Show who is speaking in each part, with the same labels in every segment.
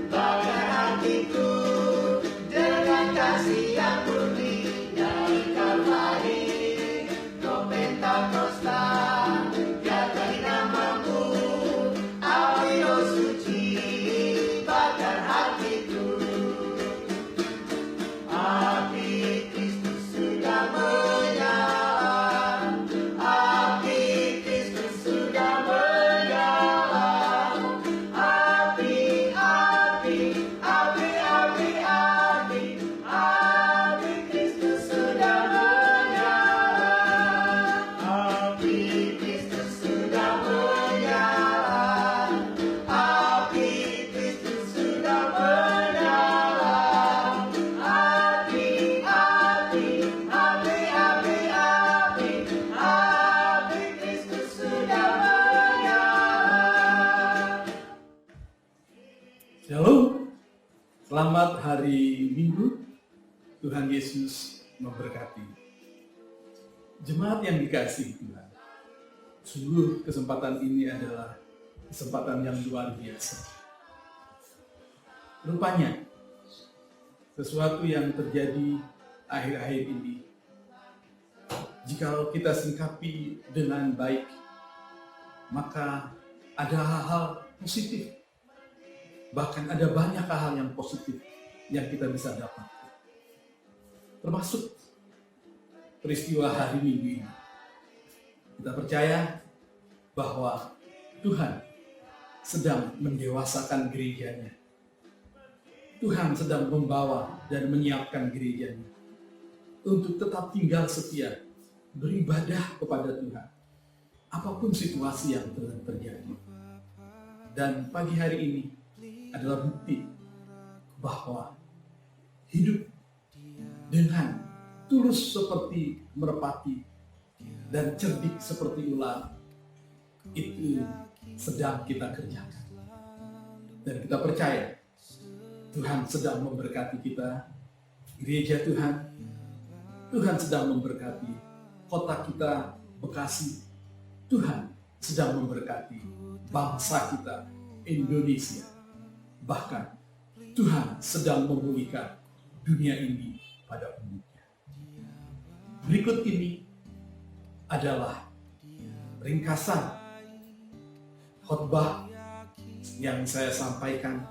Speaker 1: Bakar hatiku dengan kasih yang murni dari Kalvari, kau Pentakosta, diatai namamu, api roh suci, bakar hatiku. Api Kristus sudah menyala, api Kristus sudah menyala, api, api, api, api, api, api Kristus sudah menyala, api Kristus sudah menyala, api Kristus sudah menyala, api, api, api, api, api, api Kristus sudah menyala.
Speaker 2: Shalom, selamat hari Minggu. Tuhan Yesus memberkati. Jemaat yang dikasihi Tuhan, sungguh kesempatan ini adalah kesempatan yang luar biasa. Rupanya, sesuatu yang terjadi akhir-akhir ini, jika kita singkapi dengan baik, maka ada hal-hal positif. Bahkan ada banyak hal yang positif yang kita bisa dapat. Termasuk peristiwa hari Minggu ini. Kita percaya bahwa Tuhan sedang mendewasakan gerejanya. Tuhan sedang membawa dan menyiapkan gerejanya untuk tetap tinggal setia, beribadah kepada Tuhan, apapun situasi yang terjadi. Dan pagi hari ini adalah bukti bahwa hidup dengan tulus seperti merpati dan cerdik seperti ular itu sedang kita kerjakan. Dan kita percaya Tuhan sedang memberkati kita, gereja Tuhan. Tuhan sedang memberkati kota kita, Bekasi. Tuhan sedang memberkati bangsa kita, Indonesia. Bahkan Tuhan sedang memulihkan dunia ini pada umumnya. Berikut ini adalah ringkasan khotbah yang saya sampaikan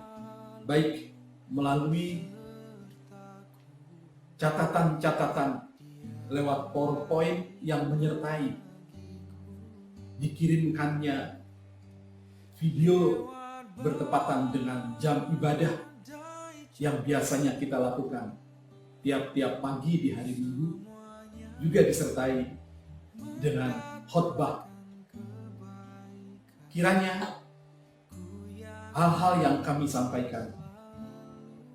Speaker 2: baik melalui catatan-catatan lewat PowerPoint yang menyertai dikirimkannya video bertepatan dengan jam ibadah yang biasanya kita lakukan tiap-tiap pagi di hari Minggu, juga disertai dengan khotbah. Kiranya hal-hal yang kami sampaikan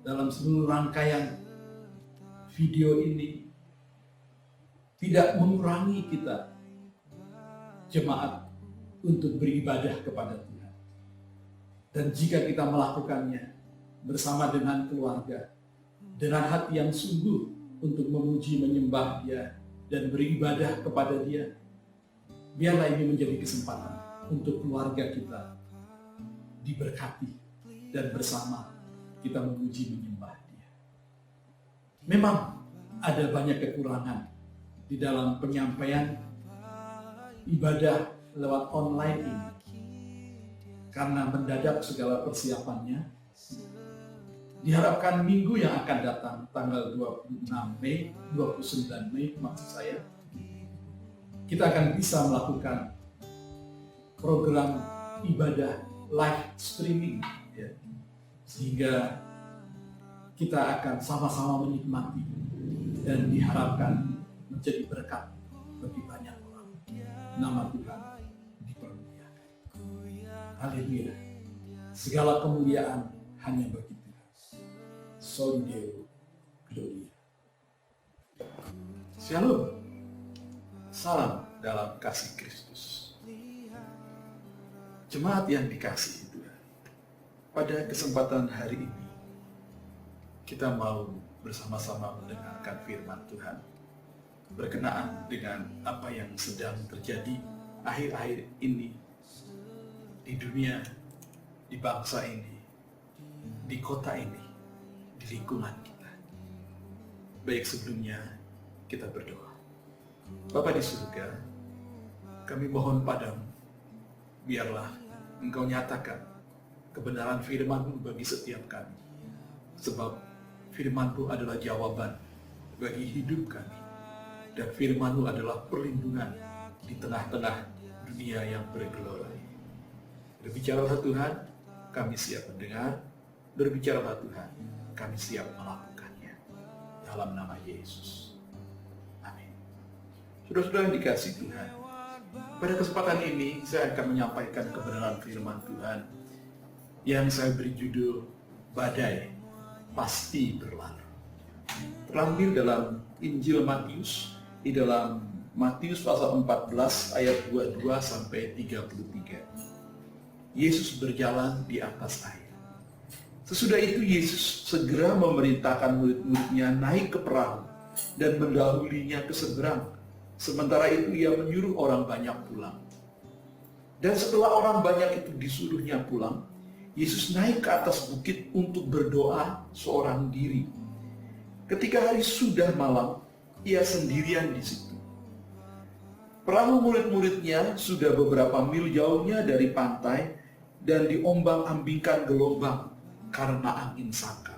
Speaker 2: dalam seluruh rangkaian video ini tidak mengurangi kita jemaat untuk beribadah kepada Tuhan. Dan jika kita melakukannya bersama dengan keluarga, dengan hati yang sungguh untuk memuji, menyembah Dia, dan beribadah kepada Dia, biarlah ini menjadi kesempatan untuk keluarga kita diberkati dan bersama kita memuji, menyembah Dia. Memang ada banyak kekurangan di dalam penyampaian ibadah lewat online ini, karena mendadak segala persiapannya. Diharapkan minggu yang akan datang, tanggal 26 Mei, 29 Mei maksud saya, kita akan bisa melakukan program ibadah live streaming, ya, sehingga kita akan sama-sama menikmati dan diharapkan menjadi berkat bagi banyak orang. Nama Tuhan dipermuliakan. Haleluya. Segala kemuliaan hanya bagi Tuhan. Soli Deo Gloria. Shalom. Salam dalam kasih Kristus. Jemaat yang dikasihi Tuhan, pada kesempatan hari ini kita mau bersama-sama mendengarkan firman Tuhan berkenaan dengan apa yang sedang terjadi akhir-akhir ini di dunia di bangsa ini, di kota ini, di lingkungan kita. Baik, sebelumnya kita berdoa. Bapa di surga, kami mohon padamu, biarlah Engkau nyatakan kebenaran firman-Mu bagi setiap kami. Sebab firman-Mu adalah jawaban bagi hidup kami. Dan firman-Mu adalah perlindungan di tengah-tengah dunia yang bergelora. Berbicaralah Tuhan, kami siap mendengar. Berbicaralah Tuhan, kami siap melakukannya. Dalam nama Yesus. Amin. Saudara-saudara yang dikasihi Tuhan, pada kesempatan ini saya akan menyampaikan kebenaran firman Tuhan yang saya beri judul Badai Pasti Berlalu. Terambil dalam Injil Matius, di dalam Matius pasal 14 ayat 22 sampai 33. Yesus berjalan di atas air. Sesudah itu Yesus segera memerintahkan murid-muridnya naik ke perahu dan mendahulinya ke seberang. Sementara itu ia menyuruh orang banyak pulang. Dan setelah orang banyak itu disuruhnya pulang, Yesus naik ke atas bukit untuk berdoa seorang diri. Ketika hari sudah malam, ia sendirian di situ. Perahu murid-muridnya sudah beberapa mil jauhnya dari pantai dan diombang-ambingkan gelombang karena angin sakal.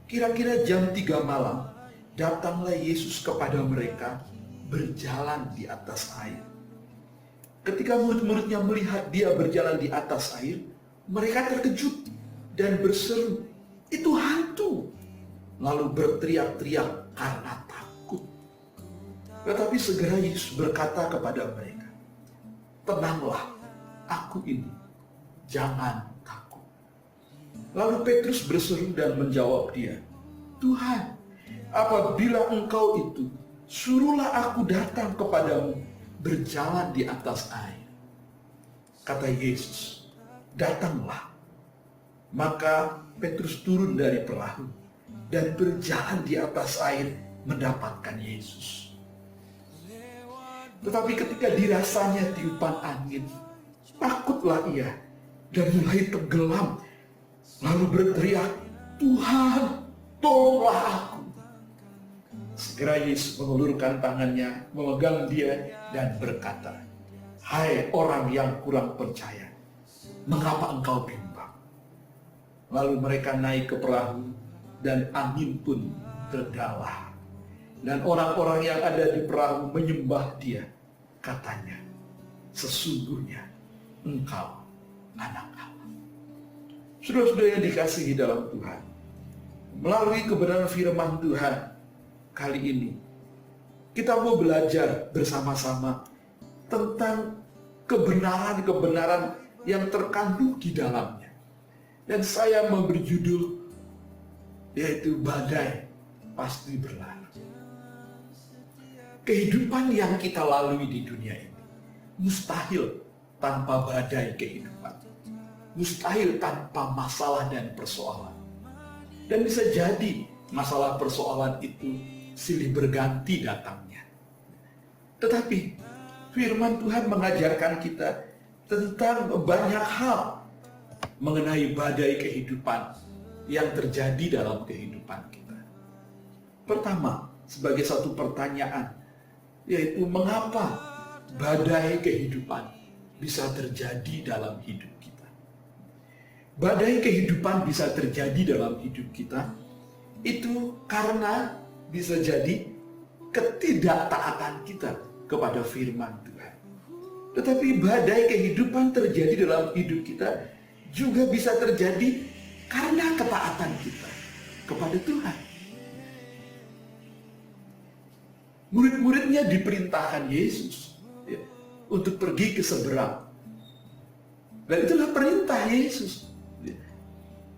Speaker 2: Kira-kira jam 3 malam, datanglah Yesus kepada mereka berjalan di atas air. Ketika murid-muridnya melihat dia berjalan di atas air, mereka terkejut dan berseru, "Itu hantu!" Lalu berteriak-teriak karena takut. Tetapi segera Yesus berkata kepada mereka, "Tenanglah, aku ini, jangan takut." Lalu Petrus berseru dan menjawab dia, "Tuhan, apabila Engkau itu, suruhlah aku datang kepadamu berjalan di atas air." Kata Yesus, "Datanglah." Maka Petrus turun dari perahu dan berjalan di atas air mendapatkan Yesus. Tetapi ketika dirasanya tiupan angin, takutlah ia dan mulai tenggelam. Lalu berteriak, "Tuhan, tolonglah aku." Segera Yesus mengulurkan tangannya, memegang dia dan berkata, "Hai orang yang kurang percaya, mengapa engkau bimbang?" Lalu mereka naik ke perahu dan angin pun terdalah. Dan orang-orang yang ada di perahu menyembah dia. Katanya, "Sesungguhnya engkau anak Allah." Saudara-saudara yang dikasihi dalam Tuhan, melalui kebenaran firman Tuhan kali ini, kita mau belajar bersama-sama tentang kebenaran-kebenaran yang terkandung di dalamnya. Dan saya memberi judul, yaitu badai pasti berlalu. Kehidupan yang kita lalui di dunia ini mustahil tanpa badai kehidupan. Mustahil tanpa masalah dan persoalan. Dan bisa jadi masalah persoalan itu silih berganti datangnya. Tetapi firman Tuhan mengajarkan kita tentang banyak hal mengenai badai kehidupan yang terjadi dalam kehidupan kita. Pertama, sebagai satu pertanyaan, yaitu mengapa badai kehidupan bisa terjadi dalam hidup kita. Badai kehidupan bisa terjadi dalam hidup kita, itu karena bisa jadi ketidaktaatan kita kepada firman Tuhan. Tetapi badai kehidupan terjadi dalam hidup kita juga bisa terjadi karena ketaatan kita kepada Tuhan. Murid-muridnya diperintahkan Yesus untuk pergi ke seberang. Dan itulah perintah Yesus.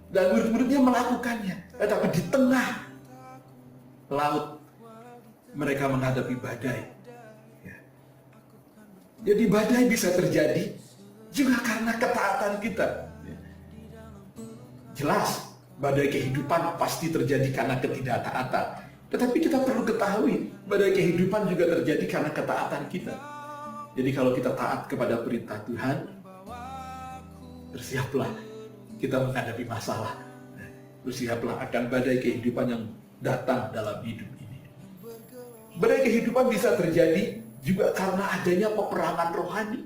Speaker 2: Dan murid-muridnya melakukannya. Tetapi di tengah laut mereka menghadapi badai. Jadi badai bisa terjadi juga karena ketaatan kita. Jelas, badai kehidupan pasti terjadi karena ketidaktaatan. Tetapi kita perlu ketahui, badai kehidupan juga terjadi karena ketaatan kita. Jadi kalau kita taat kepada perintah Tuhan, Bersiaplah kita menghadapi masalah. Bersiaplah akan badai kehidupan yang datang dalam hidup ini. Badai kehidupan bisa terjadi juga karena adanya peperangan rohani.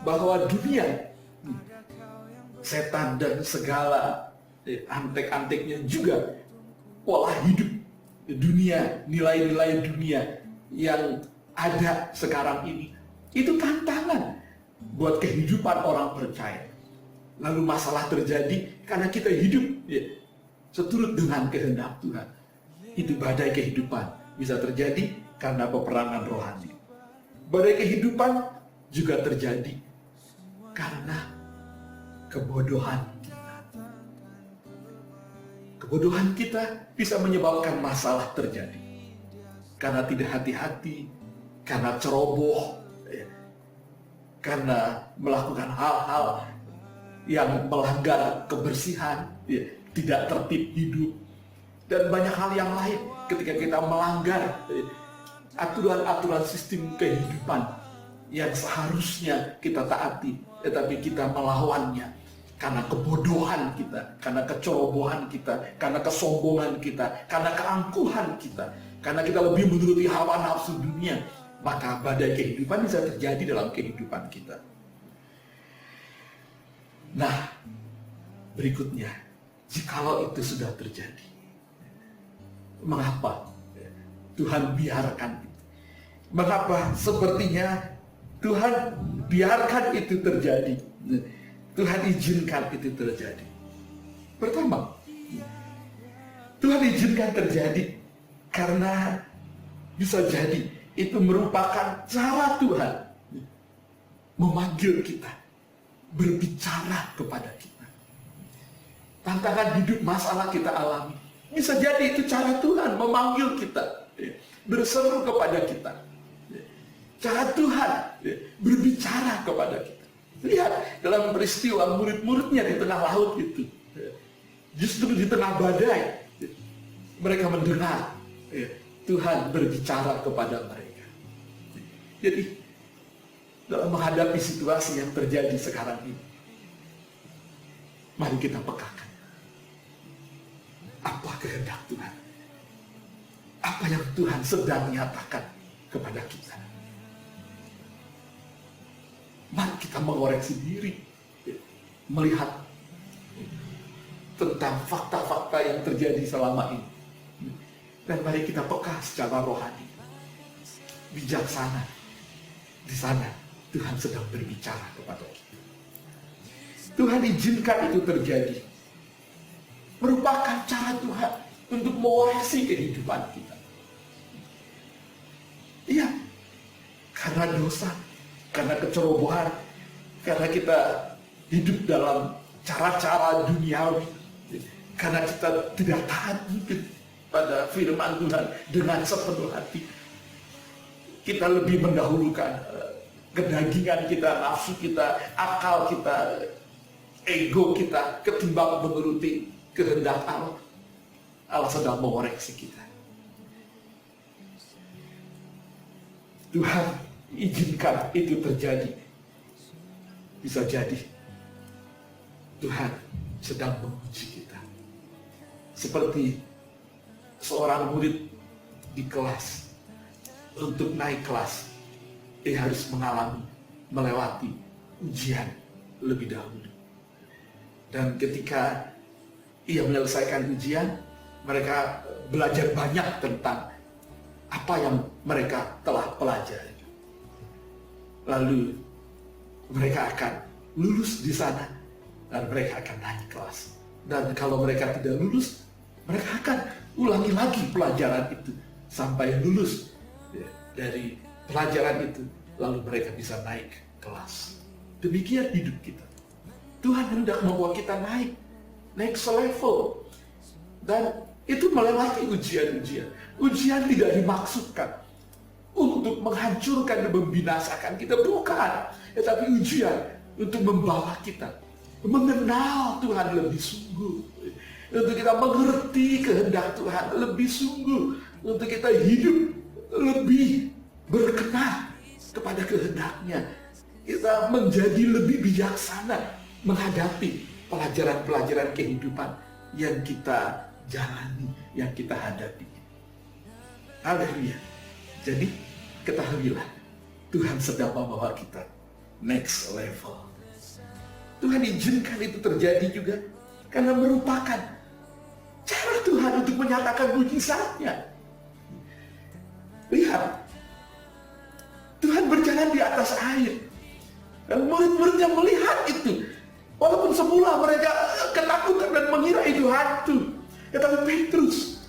Speaker 2: Bahwa dunia, setan dan segala antek-anteknya juga pola hidup dunia, nilai-nilai dunia yang ada sekarang ini, itu tantangan buat kehidupan orang percaya. Lalu masalah terjadi karena kita hidup seturut dengan kehendak Tuhan. Itu badai kehidupan bisa terjadi karena peperangan rohani. Badai kehidupan juga terjadi karena kebodohan kita. Kebodohan kita bisa menyebabkan masalah terjadi. Karena tidak hati-hati, karena ceroboh, karena melakukan hal-hal yang melanggar kebersihan, tidak tertib hidup, dan banyak hal yang lain. Ketika kita melanggar aturan-aturan sistem kehidupan yang seharusnya kita taati, tetapi kita melawannya karena kebodohan kita, karena kecerobohan kita, karena kesombongan kita, karena keangkuhan kita, karena kita lebih menuruti hawa nafsu dunia, maka badai kehidupan bisa terjadi dalam kehidupan kita. Nah, berikutnya, jikalau itu sudah terjadi, mengapa Tuhan biarkan itu? Mengapa sepertinya Tuhan biarkan itu terjadi? Tuhan izinkan itu terjadi. Pertama, Tuhan izinkan terjadi karena bisa jadi itu merupakan cara Tuhan memanggil kita, berbicara kepada kita. Tantangan hidup, masalah kita alami, bisa jadi itu cara Tuhan memanggil kita, berseru kepada kita. Cara Tuhan berbicara kepada kita. Lihat dalam peristiwa murid-muridnya di tengah laut itu, justru di tengah badai, mereka mendengar Tuhan berbicara kepada mereka. Jadi dalam menghadapi situasi yang terjadi sekarang ini, mari kita pekakan apa kehendak Tuhan, apa yang Tuhan sedang nyatakan kepada kita. Mari kita mengoreksi diri, melihat tentang fakta-fakta yang terjadi selama ini, dan mari kita peka secara rohani, bijaksana. Di sana Tuhan sedang berbicara kepada kita. Tuhan izinkan itu terjadi, merupakan cara Tuhan untuk mengoreksi kehidupan kita. Iya, karena dosa, karena kecerobohan, karena kita hidup dalam cara-cara duniawi, karena kita tidak taat mungkin pada firman Tuhan dengan sepenuh hati. Kita lebih mendahulukan kedagingan kita, nafsu kita, akal kita, ego kita, ketimbang menuruti kehendak Allah. Allah sedang mengoreksi kita. Tuhan izinkan itu terjadi. Bisa jadi Tuhan sedang menguji kita. Seperti seorang murid di kelas, untuk naik kelas, dia harus melewati ujian lebih dahulu. Dan ketika ia menyelesaikan ujian, mereka belajar banyak tentang apa yang mereka telah pelajari. Lalu mereka akan lulus di sana, dan mereka akan naik kelas. Dan kalau mereka tidak lulus, mereka akan ulangi lagi pelajaran itu sampai lulus dari pelajaran itu, lalu mereka bisa naik kelas. Demikian hidup kita. Tuhan hendak membawa kita naik selevel, dan itu melewati ujian-ujian. Ujian tidak dimaksudkan untuk menghancurkan dan membinasakan kita, bukan. Tetapi ujian untuk membawa kita mengenal Tuhan lebih sungguh, untuk kita mengerti kehendak Tuhan lebih sungguh, untuk kita hidup lebih berkenan kepada kehendaknya, Kita menjadi lebih bijaksana menghadapi pelajaran-pelajaran kehidupan yang kita jalani, yang kita hadapi. Haleluya. Jadi ketahuilah, Tuhan sedang membawa kita next level. Tuhan izinkan itu terjadi juga karena merupakan cara Tuhan untuk menyatakan mujizatnya. Lihat, Tuhan berjalan di atas air. Dan murid-muridnya melihat itu. Walaupun semula mereka ketakutan dan mengira itu hantu. Tetapi Petrus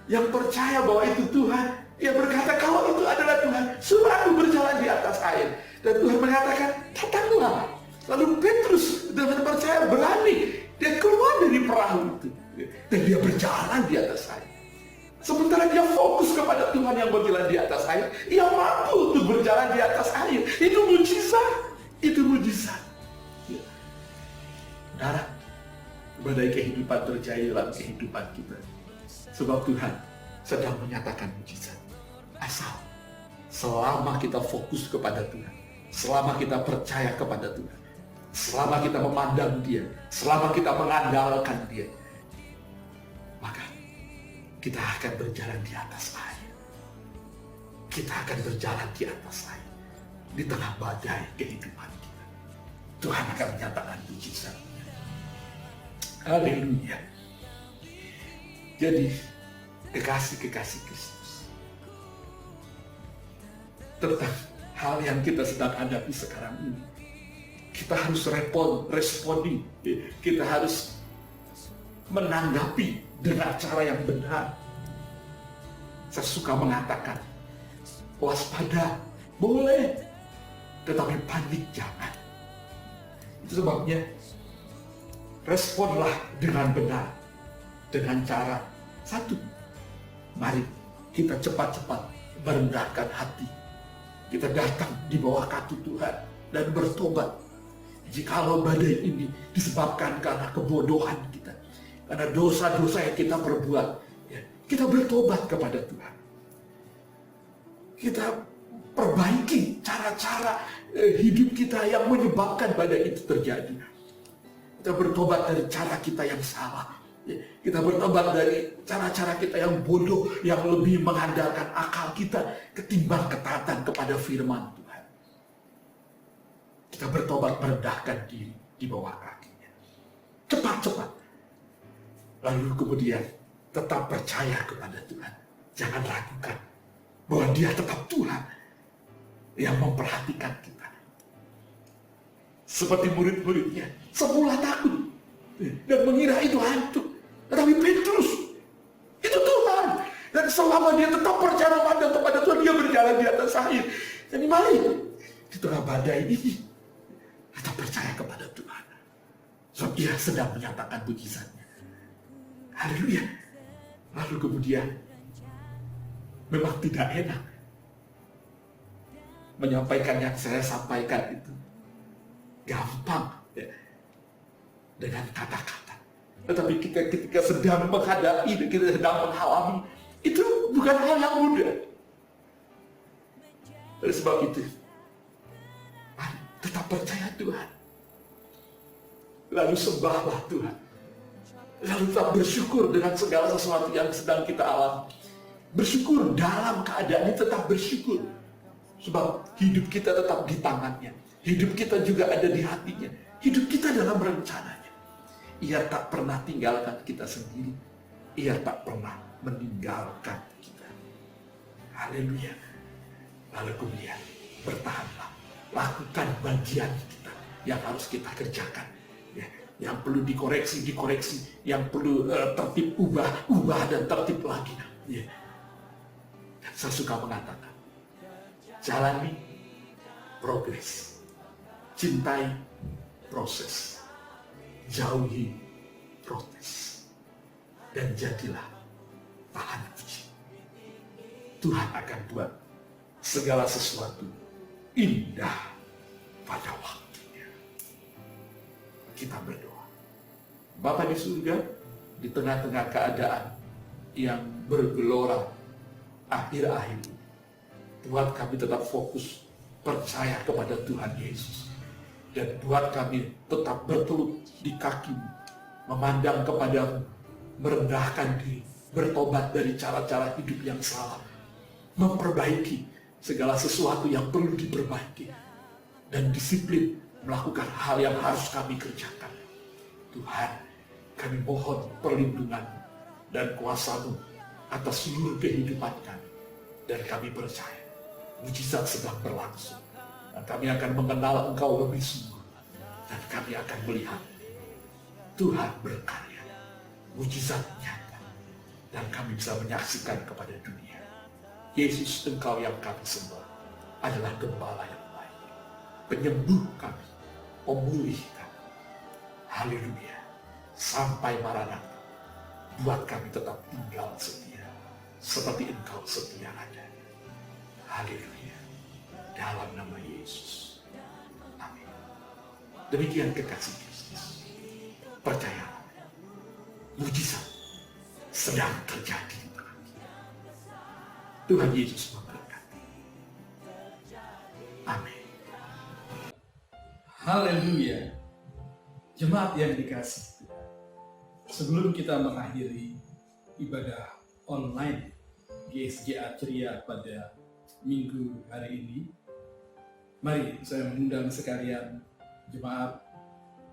Speaker 2: yang percaya bahwa itu Tuhan, dia berkata, kalau itu adalah Tuhan, suruh aku berjalan di atas air. Dan Tuhan mengatakan, datanglah. Lalu Petrus dengan percaya berani, dia keluar dari perahu itu. Dan dia berjalan di atas air. Sementara dia fokus kepada Tuhan yang berjalan di atas air, ia mampu untuk berjalan di atas air. Itu mujizat. Itu mujizat. Saudara, badai kehidupan terjadi dalam kehidupan kita. Sebab Tuhan sedang menyatakan mujizat. Asal selama kita fokus kepada Tuhan, selama kita percaya kepada Tuhan, selama kita memandang Dia, selama kita mengandalkan Dia, maka kita akan berjalan di atas air. Kita akan berjalan di atas air. Di tengah badai kehidupan kita, Tuhan akan menyatakan mujizat. Haleluya. Jadi, kekasih-kekasih Kristus, tentang hal yang kita sedang hadapi sekarang ini, kita harus responi, kita harus menanggapi dengan cara yang benar. Saya suka mengatakan, waspada boleh, tetapi panik jangan. Itu sebabnya responlah dengan benar, dengan cara satu, mari kita cepat-cepat merendahkan hati. Kita datang di bawah kaki Tuhan dan bertobat. Jikalau badai ini disebabkan karena kebodohan kita, karena dosa-dosa yang kita perbuat, ya, kita bertobat kepada Tuhan. Kita perbaiki cara-cara hidup kita yang menyebabkan badai itu terjadi. Kita bertobat dari cara kita yang salah. Kita bertobat dari cara-cara kita yang bodoh, yang lebih mengandalkan akal kita ketimbang ketaatan kepada firman Tuhan. Kita bertobat merendahkan diri di bawah kakinya. Cepat-cepat. Lalu kemudian tetap percaya kepada Tuhan. Jangan ragukan bahwa Dia tetap Tuhan yang memperhatikan kita. Seperti murid-muridnya, semula takut dan mengira itu hantu. Tetapi Petrus, itu Tuhan. Dan selama dia tetap percaya memandang kepada Tuhan, dia berjalan di atas air. Jadi mari, di tengah badai ini, tetap percaya kepada Tuhan. Sebab Dia sedang menyatakan mujizatnya. Haleluya. Lalu kemudian, memang tidak enak menyampaikan yang saya sampaikan itu. Gampang ya, dengan kata-kata. Tetapi ketika sedang menghadapi, kita sedang mengalami, itu bukan hal yang mudah. Oleh sebab itu, mari tetap percaya Tuhan. Lalu sembahlah Tuhan. Lalu tetap bersyukur dengan segala sesuatu yang sedang kita alami. Bersyukur dalam keadaan ini, tetap bersyukur. Sebab hidup kita tetap di tangannya. Hidup kita juga ada di hatinya. Hidup kita dalam rencananya. Ia tak pernah tinggalkan kita sendiri. Ia tak pernah meninggalkan kita. Haleluya. Lalu kemudian bertahanlah. Lakukan bagian kita yang harus kita kerjakan. Ya, yang perlu dikoreksi. Yang perlu tertib, ubah dan tertib lagi. Ya. Dan saya suka mengatakan, jalani progres. Cintai proses, jauhi protes, dan jadilah tahan puji. Tuhan akan buat segala sesuatu indah pada waktunya. Kita berdoa. Bapa di surga, di tengah-tengah keadaan yang bergelora akhir-akhir ini, buat kami tetap fokus percaya kepada Tuhan Yesus. Dan buat kami tetap bertelut di kaki-Mu, memandang kepadamu, merendahkan diri, bertobat dari cara-cara hidup yang salah, memperbaiki segala sesuatu yang perlu diperbaiki, dan disiplin melakukan hal yang harus kami kerjakan. Tuhan, kami mohon perlindungan-Mu dan kuasa-Mu atas seluruh kehidupan kami. Dan kami percaya mujizat sedang berlangsung, dan kami akan mengenal Engkau lebih sungguh, dan kami akan melihat Tuhan berkarya, mujizat nyata, dan kami bisa menyaksikan kepada dunia, Yesus Engkau yang kami sembah adalah Gembala yang baik, penyembuh kami, pemulih kami. Haleluya. Sampai Maranatha, buat kami tetap tinggal setia, seperti Engkau setia ada. Haleluya. Dalam nama Yesus. Amin. Demikian kekasih Kristus. Percayalah, mujizat sedang terjadi di tengah kita. Tuhan Yesus memberkati. Amin.
Speaker 3: Haleluya. Jemaat yang dikasihi Tuhan, sebelum kita mengakhiri ibadah online GSJA Ceria pada minggu hari ini, mari saya mengundang sekalian jemaat,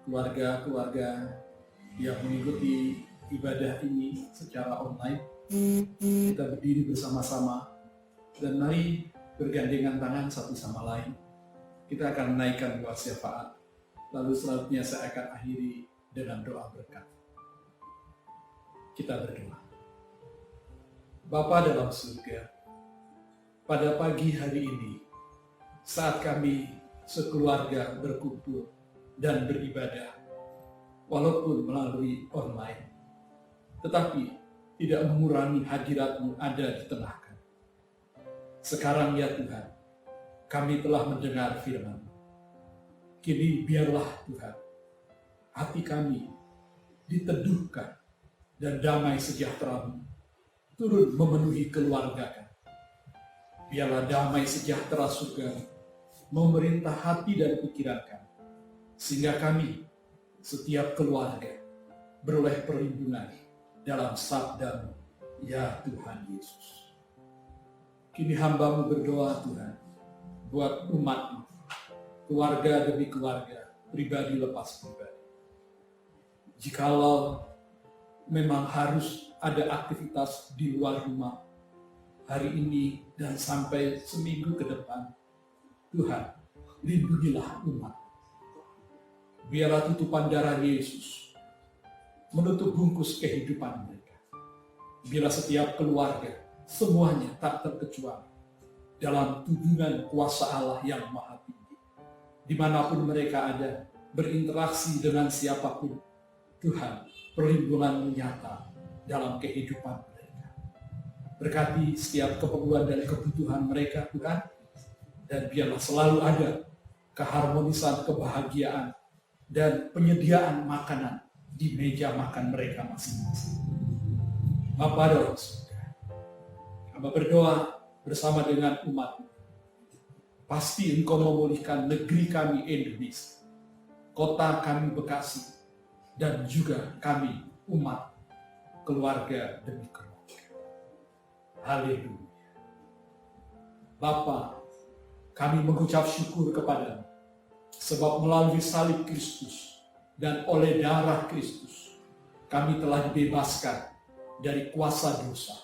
Speaker 3: keluarga-keluarga yang mengikuti ibadah ini secara online. Kita berdiri bersama-sama dan mari bergandengan tangan satu sama lain. Kita akan menaikkan doa syafaat, lalu selanjutnya saya akan akhiri dengan doa berkat. Kita berdoa. Bapa dalam surga, pada pagi hari ini, saat kami sekeluarga berkumpul dan beribadah, walaupun melalui online, tetapi tidak mengurangi hadirat-Mu ada di tengah kami. Sekarang ya Tuhan, kami telah mendengar firman-Mu. Kini biarlah Tuhan, hati kami diteduhkan dan damai sejahtera-Mu turun memenuhi keluarga kami. Biarlah damai sejahtera surga memerintah hati dan pikiran kami, sehingga kami, setiap keluarga, beroleh perlindungan dalam sabda-Mu, ya Tuhan Yesus. Kini hamba-Mu berdoa Tuhan, buat umat-Mu, keluarga demi keluarga, pribadi lepas pribadi. Jikalau memang harus ada aktivitas di luar rumah hari ini dan sampai seminggu ke depan, Tuhan, lindungilah umat. Biarlah tutupan darah Yesus menutup bungkus kehidupan mereka. Biarlah setiap keluarga, semuanya tak terkecuali, dalam tuntunan kuasa Allah yang maha tinggi. Dimanapun mereka ada, berinteraksi dengan siapapun, Tuhan, perlindungan nyata dalam kehidupan mereka. Berkati setiap keperluan dan kebutuhan mereka, Tuhan, dan biarlah selalu ada keharmonisan, kebahagiaan, dan penyediaan makanan di meja makan mereka masing-masing. Bapa dalam surga, hamba berdoa bersama dengan umat. Pasti Engkau memulihkan negeri kami Indonesia, kota kami Bekasi, dan juga kami umat, keluarga demi keluarga. Haleluya. Bapa, kami mengucap syukur kepadamu, sebab melalui salib Kristus dan oleh darah Kristus, kami telah dibebaskan dari kuasa dosa,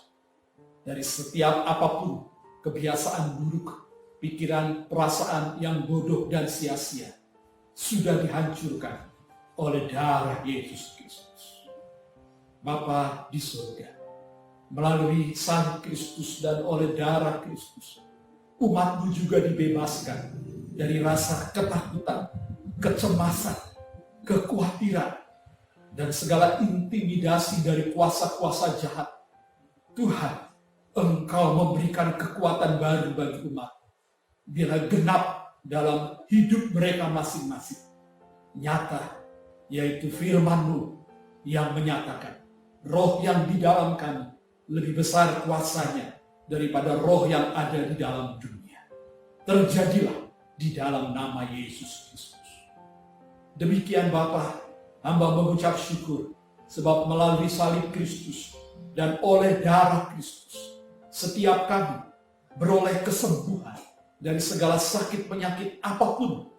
Speaker 3: dari setiap apapun kebiasaan buruk, pikiran, perasaan yang bodoh dan sia-sia, sudah dihancurkan oleh darah Yesus Kristus. Bapa di surga, melalui salib Kristus dan oleh darah Kristus, umat-Mu juga dibebaskan dari rasa ketakutan, kecemasan, kekhawatiran, dan segala intimidasi dari kuasa-kuasa jahat. Tuhan, Engkau memberikan kekuatan baru bagi umat. Biarlah genap dalam hidup mereka masing-masing. Nyata, yaitu firman-Mu yang menyatakan, roh yang di dalam kami lebih besar kuasanya daripada roh yang ada di dalam dunia. Terjadilah di dalam nama Yesus Kristus. Demikian Bapa, hamba mengucap syukur sebab melalui salib Kristus dan oleh darah Kristus, setiap kami beroleh kesembuhan dari segala sakit penyakit apapun,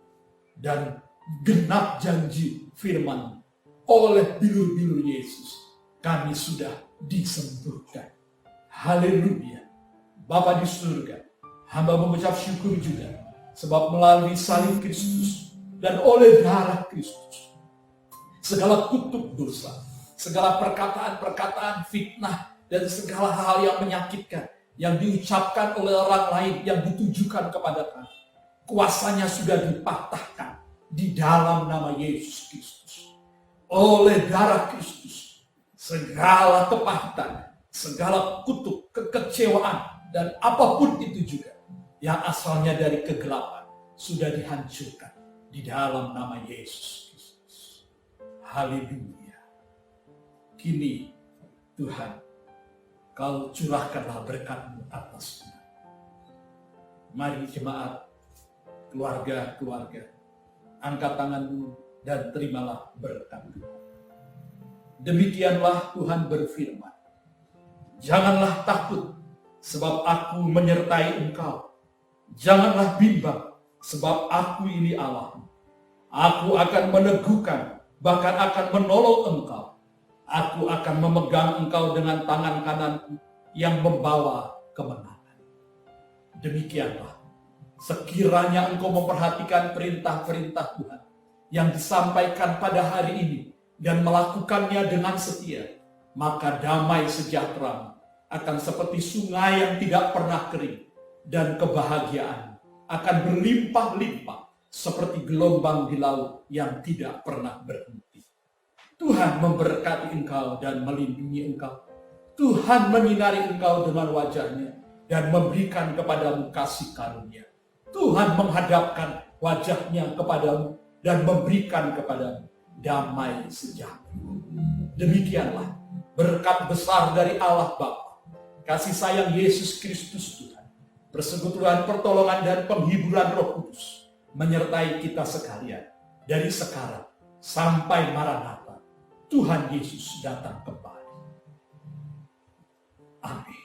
Speaker 3: dan genap janji firman, oleh bilur-bilur Yesus kami sudah disembuhkan. Haleluya. Bapa di surga, hamba mengucap syukur juga sebab melalui salib Kristus dan oleh darah Kristus, segala kutuk dosa, segala perkataan-perkataan fitnah, dan segala hal yang menyakitkan yang diucapkan oleh orang lain yang ditujukan kepada kami, kuasanya sudah dipatahkan di dalam nama Yesus Kristus. Oleh darah Kristus, segala kepahitan, segala kutuk, kekecewaan, dan apapun itu juga yang asalnya dari kegelapan sudah dihancurkan di dalam nama Yesus Kristus. Haleluya. Kini Tuhan, Kau curahkanlah berkat-Mu atas kami. Mari jemaat, keluarga-keluarga, angkat tanganmu dan terimalah berkat Tuhan. Demikianlah Tuhan berfirman, janganlah takut, sebab aku menyertai engkau. Janganlah bimbang, sebab aku ini Allah. Aku akan meneguhkan, bahkan akan menolong engkau. Aku akan memegang engkau dengan tangan kananku yang membawa kemenangan. Demikianlah, sekiranya engkau memperhatikan perintah-perintah Tuhan yang disampaikan pada hari ini dan melakukannya dengan setia, maka damai sejahtera akan seperti sungai yang tidak pernah kering, dan kebahagiaan akan berlimpah-limpah seperti gelombang di laut yang tidak pernah berhenti. Tuhan memberkati engkau dan melindungi engkau. Tuhan menyinari engkau dengan wajah-Nya dan memberikan kepadamu kasih karunia. Tuhan menghadapkan wajah-Nya kepadamu dan memberikan kepadamu damai sejahtera. Demikianlah berkat besar dari Allah Bapa, kasih sayang Yesus Kristus Tuhan, persekutuan pertolongan dan penghiburan Roh Kudus menyertai kita sekalian dari sekarang sampai Maranatha, Tuhan Yesus datang kembali. Amin.